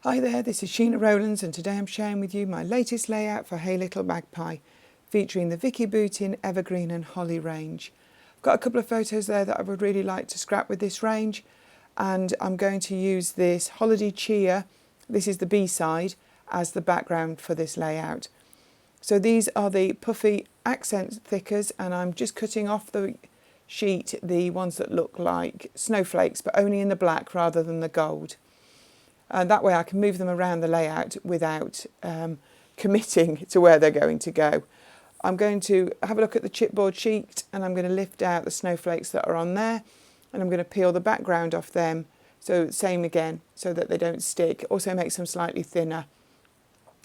Hi there, this is Sheena Rowlands and today I'm sharing with you my latest layout for Hey Little Magpie, featuring the Vicki Boutin, Evergreen and Holly range. I've got a couple of photos there that I would really like to scrap with this range, and I'm going to use this Holiday Cheer, this is the B-side, as the background for this layout. So these are the puffy accent thickers, and I'm just cutting off the sheet the ones that look like snowflakes, but only in the black rather than the gold. That way I can move them around the layout without committing to where they're going to go. I'm going to have a look at the chipboard sheet and I'm going to lift out the snowflakes that are on there, and I'm going to peel the background off them. So same again, so that they don't stick. Also makes them slightly thinner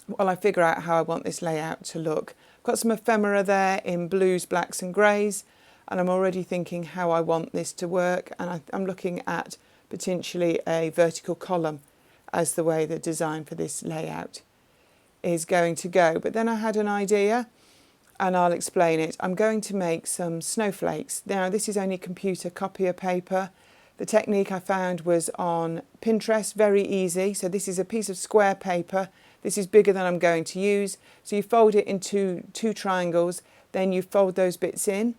while I figure out how I want this layout to look. I've got some ephemera there in blues, blacks and greys, and I'm already thinking how I want this to work, and I'm looking at potentially a vertical column as the way the design for this layout is going to go. But then I had an idea and I'll explain it. I'm going to make some snowflakes. Now this is only computer copier paper. The technique I found was on Pinterest, very easy. So this is a piece of square paper. This is bigger than I'm going to use. So you fold it into two triangles, then you fold those bits in.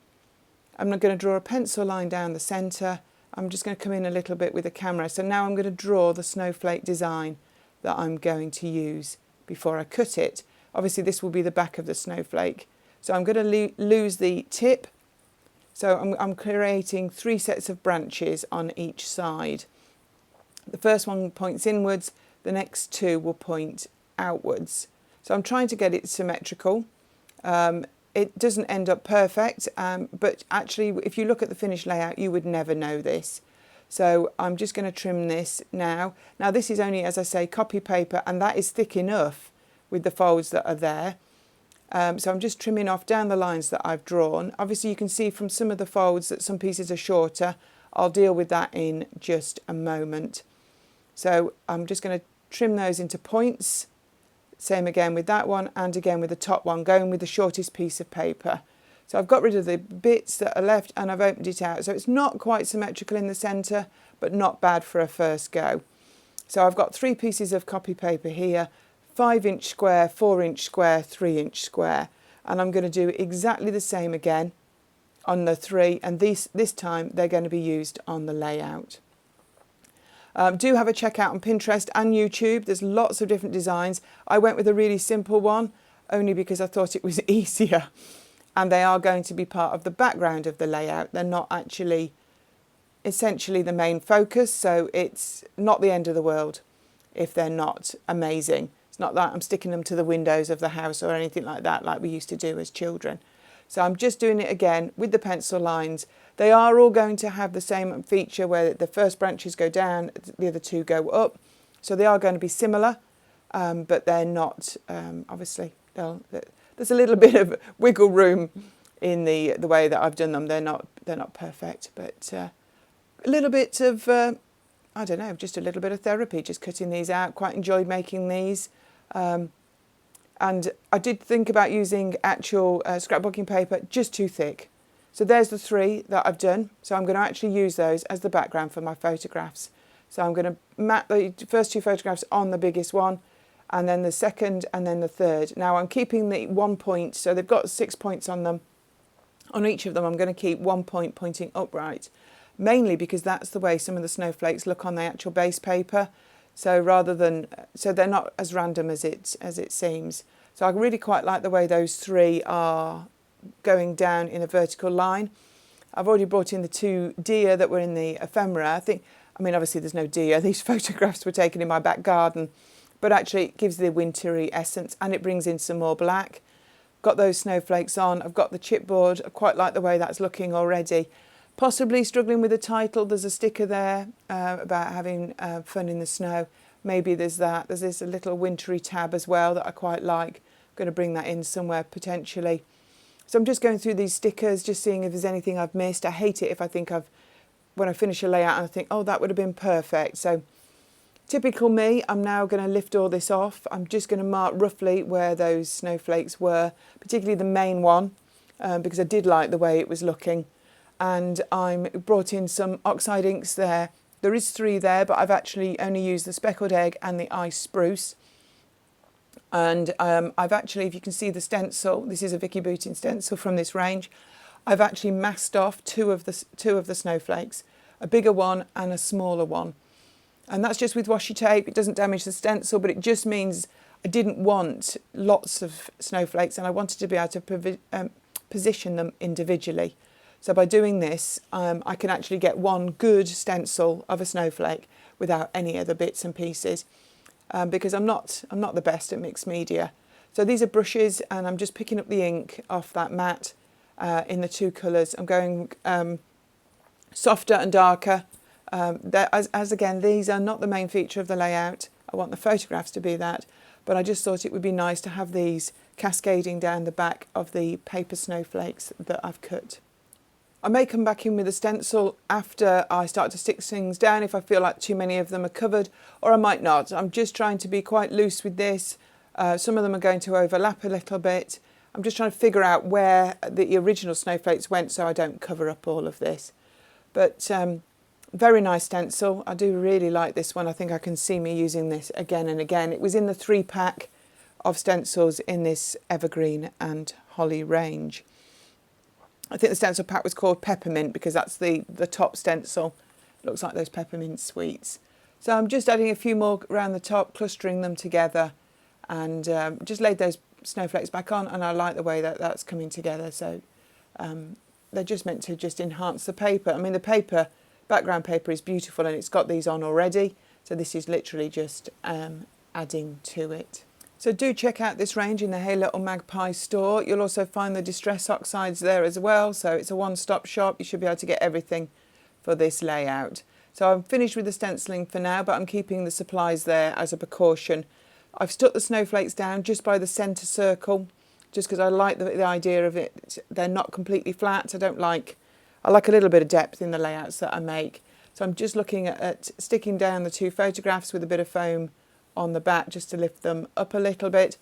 I'm not going to draw a pencil line down the centre. I'm just going to come in a little bit with the camera. So now I'm going to draw the snowflake design that I'm going to use before I cut it. Obviously this will be the back of the snowflake. So I'm going to lose the tip. So I'm creating 3 sets of branches on each side. The first one points inwards, the next 2 will point outwards. So I'm trying to get it symmetrical. It doesn't end up perfect, but actually if you look at the finished layout you would never know this. So I'm just going to trim this now. Now this is only, as I say, copy paper, and that is thick enough with the folds that are there. So I'm just trimming off down the lines that I've drawn. Obviously you can see from some of the folds that some pieces are shorter. I'll deal with that in just a moment. So I'm just going to trim those into points. Same again with that one, and again with the top one, going with the shortest piece of paper. So I've got rid of the bits that are left and I've opened it out. So it's not quite symmetrical in the centre, but not bad for a first go. So I've got 3 pieces of copy paper here, 5-inch square, 4-inch square, 3-inch square. And I'm going to do exactly the same again on the 3, and this time they're going to be used on the layout. Do have a check out on Pinterest and YouTube. There's lots of different designs. I went with a really simple one only because I thought it was easier, and they are going to be part of the background of the layout. They're not actually essentially the main focus, so it's not the end of the world if they're not amazing. It's not that I'm sticking them to the windows of the house or anything like that, like we used to do as children. So I'm just doing it again with the pencil lines. They are all going to have the same feature where the first branches go down, the other 2 go up. So they are going to be similar, but they're not, obviously, there's a little bit of wiggle room in the way that I've done them. They're not perfect, but a little bit of, I don't know, just a little bit of therapy, just cutting these out. Quite enjoyed making these. And I did think about using actual scrapbooking paper, just too thick. So there's the 3 that I've done. So I'm going to actually use those as the background for my photographs. So I'm going to map the first 2 photographs on the biggest one, and then the second, and then the third. Now I'm keeping the 1 point, so they've got 6 points on them. On each of them I'm going to keep 1 point pointing upright, mainly because that's the way some of the snowflakes look on the actual base paper. So so they're not as random as it seems. So I really quite like the way those 3 are going down in a vertical line. I've already brought in the 2 deer that were in the ephemera. I mean obviously there's no deer. These photographs were taken in my back garden, but actually it gives the wintry essence and it brings in some more black. Got those snowflakes on. I've got the chipboard. I quite like the way that's looking already. Possibly struggling with the title. There's a sticker there about having fun in the snow. Maybe there's that. There's this little wintry tab as well that I quite like. I'm going to bring that in somewhere potentially. So I'm just going through these stickers, just seeing if there's anything I've missed. I hate it if I think when I finish a layout and I think, oh, that would have been perfect. So typical me, I'm now going to lift all this off. I'm just going to mark roughly where those snowflakes were, particularly the main one, because I did like the way it was looking. And I'm brought in some oxide inks there there is 3 there, but I've actually only used the speckled egg and the ice spruce. And I've actually, if you can see the stencil, this is a Vicki Boutin stencil from this range. I've actually masked off two of the snowflakes, a bigger one and a smaller one. And that's just with washi tape. It doesn't damage the stencil, but it just means I didn't want lots of snowflakes and I wanted to be able to position them individually. So by doing this, I can actually get one good stencil of a snowflake without any other bits and pieces, because I'm not the best at mixed media. So these are brushes, and I'm just picking up the ink off that mat in the 2 colours. I'm going softer and darker. As again, these are not the main feature of the layout. I want the photographs to be that, but I just thought it would be nice to have these cascading down the back of the paper snowflakes that I've cut. I may come back in with a stencil after I start to stick things down if I feel like too many of them are covered, or I might not. I'm just trying to be quite loose with this. Some of them are going to overlap a little bit. I'm just trying to figure out where the original snowflakes went so I don't cover up all of this. But very nice stencil. I do really like this one. I think I can see me using this again and again. It was in the 3-pack of stencils in this Evergreen and Holly range. I think the stencil pack was called Peppermint because that's the top stencil. It looks like those peppermint sweets. So I'm just adding a few more around the top, clustering them together, and just laid those snowflakes back on, and I like the way that that's coming together. So they're just meant to just enhance the paper. I mean, the paper, background paper, is beautiful and it's got these on already. So this is literally just adding to it. So do check out this range in the Hey Little Magpie store. You'll also find the Distress Oxides there as well. So it's a one-stop shop. You should be able to get everything for this layout. So I'm finished with the stenciling for now, but I'm keeping the supplies there as a precaution. I've stuck the snowflakes down just by the centre circle, just because I like the idea of it. They're not completely flat. I like a little bit of depth in the layouts that I make. So I'm just looking at sticking down the 2 photographs with a bit of foam on the back just to lift them up a little bit.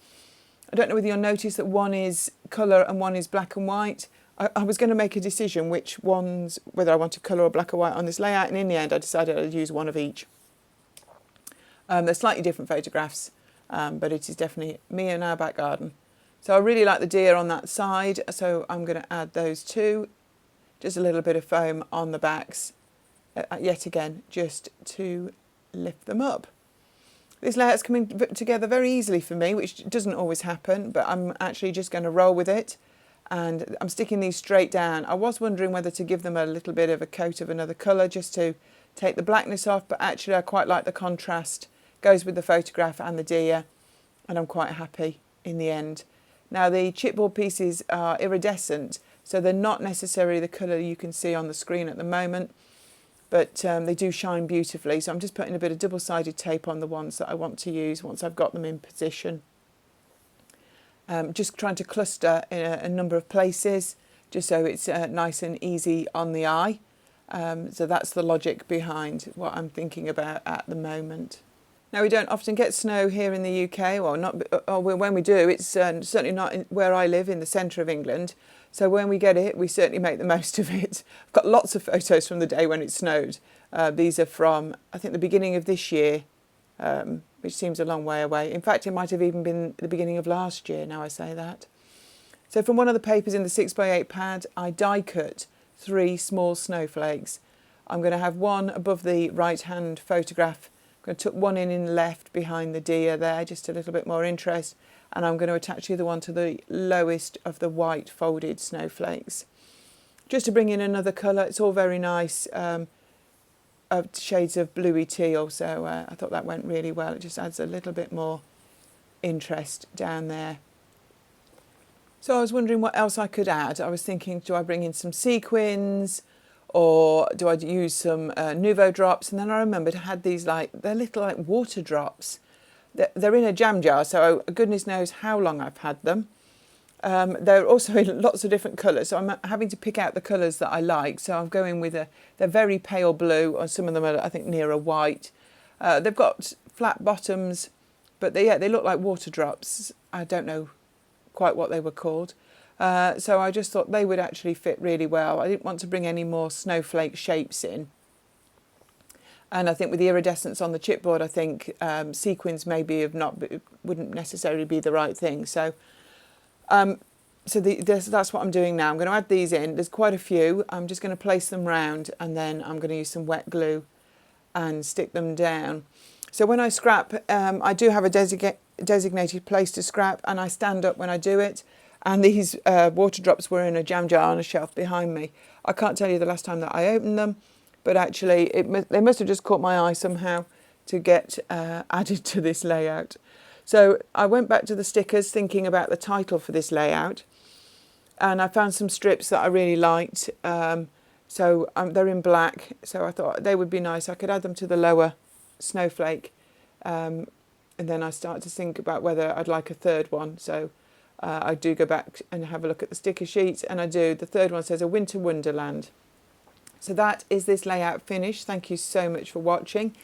I don't know whether you'll notice that one is colour and one is black and white. I was going to make a decision whether I wanted colour or black or white on this layout, and in the end I decided I'd use one of each. They're slightly different photographs, but it is definitely me in our back garden. So I really like the deer on that side, so I'm going to add those 2. Just a little bit of foam on the backs, yet again, just to lift them up. This layout's coming together very easily for me, which doesn't always happen, but I'm actually just going to roll with it. And I'm sticking these straight down. I was wondering whether to give them a little bit of a coat of another colour just to take the blackness off, but actually I quite like the contrast. Goes with the photograph and the deer, and I'm quite happy in the end. Now the chipboard pieces are iridescent, so they're not necessarily the colour you can see on the screen at the moment, but they do shine beautifully. So I'm just putting a bit of double-sided tape on the ones that I want to use once I've got them in position. Just trying to cluster in a number of places, just so it's nice and easy on the eye. So that's the logic behind what I'm thinking about at the moment. Now, we don't often get snow here in the UK, or when we do, it's certainly not where I live in the centre of England. So when we get it, we certainly make the most of it. I've got lots of photos from the day when it snowed. These are from, I think, the beginning of this year, which seems a long way away. In fact, it might have even been the beginning of last year, now I say that. So from one of the papers in the 6x8 pad, I die cut 3 small snowflakes. I'm going to have one above the right-hand photograph. I'm going to tuck one in the left behind the deer there, just a little bit more interest. And I'm going to attach the other one to the lowest of the white folded snowflakes. Just to bring in another colour. It's all very nice, shades of bluey teal, so I thought that went really well. It just adds a little bit more interest down there. So I was wondering what else I could add. I was thinking, do I bring in some sequins, or do I use some Nouveau drops? And then I remembered I had these they're little water drops. They're in a jam jar, so goodness knows how long I've had them. They're also in lots of different colours, so I'm having to pick out the colours that I like. So I'm going with they're very pale blue, or some of them are, I think, nearer white. They've got flat bottoms, but they look like water drops. I don't know quite what they were called. So I just thought they would actually fit really well. I didn't want to bring any more snowflake shapes in. And I think with the iridescence on the chipboard, I think sequins maybe wouldn't necessarily be the right thing. So that's what I'm doing now. I'm going to add these in. There's quite a few. I'm just going to place them round, and then I'm going to use some wet glue and stick them down. So when I scrap, I do have a designated place to scrap, and I stand up when I do it. And these water drops were in a jam jar on a shelf behind me. I can't tell you the last time that I opened them, but actually they must have just caught my eye somehow to get added to this layout. So I went back to the stickers thinking about the title for this layout, and I found some strips that I really liked. So they're in black, so I thought they would be nice. I could add them to the lower snowflake, and then I start to think about whether I'd like a third one. So I do go back and have a look at the sticker sheet, and I do. The third one says a winter wonderland. So that is this layout finished. Thank you so much for watching.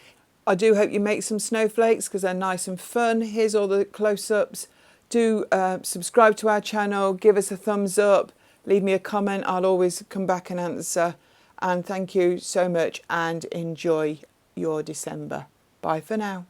I do hope you make some snowflakes because they're nice and fun. Here's all the close-ups. Do subscribe to our channel, give us a thumbs up, leave me a comment. I'll always come back and answer. And thank you so much, and enjoy your December. Bye for now.